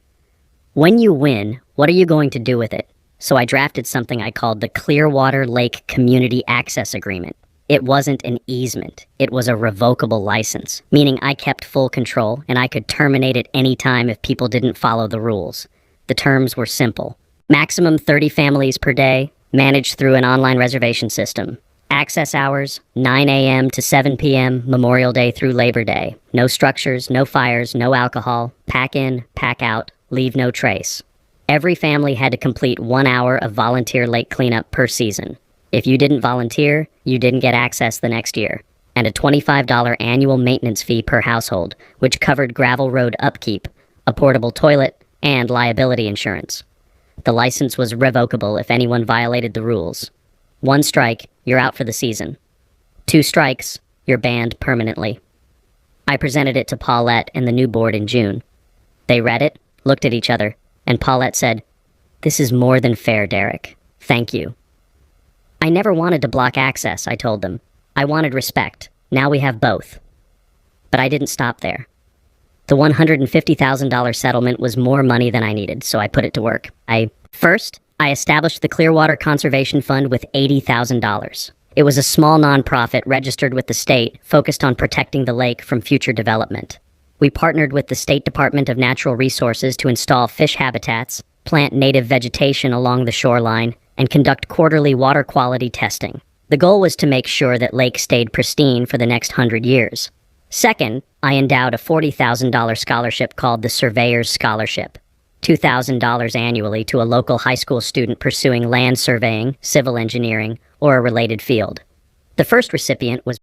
When you win, what are you going to do with it? So I drafted something I called the Clearwater Lake Community Access Agreement. It wasn't an easement. It was a revocable license, meaning I kept full control and I could terminate at any time if people didn't follow the rules. The terms were simple. Maximum 30 families per day, managed through an online reservation system. Access hours, 9 a.m. to 7 p.m., Memorial Day through Labor Day. No structures, no fires, no alcohol. Pack in, pack out, leave no trace. Every family had to complete 1 hour of volunteer lake cleanup per season. If you didn't volunteer, you didn't get access the next year. And a $25 annual maintenance fee per household, which covered gravel road upkeep, a portable toilet, and liability insurance. The license was revocable if anyone violated the rules. 1 strike, you're out for the season. 2 strikes, you're banned permanently. I presented it to Paulette and the new board in June. They read it, looked at each other, and Paulette said, "This is more than fair, Derek. Thank you." I never wanted to block access, I told them. I wanted respect. Now we have both. But I didn't stop there. The $150,000 settlement was more money than I needed, so I put it to work. First, I established the Clearwater Conservation Fund with $80,000. It was a small nonprofit registered with the state, focused on protecting the lake from future development. We partnered with the State Department of Natural Resources to install fish habitats, plant native vegetation along the shoreline, and conduct quarterly water quality testing. The goal was to make sure that lake stayed pristine for the next 100 years. Second, I endowed a $40,000 scholarship called the Surveyor's Scholarship, $2,000 annually to a local high school student pursuing land surveying, civil engineering, or a related field. The first recipient was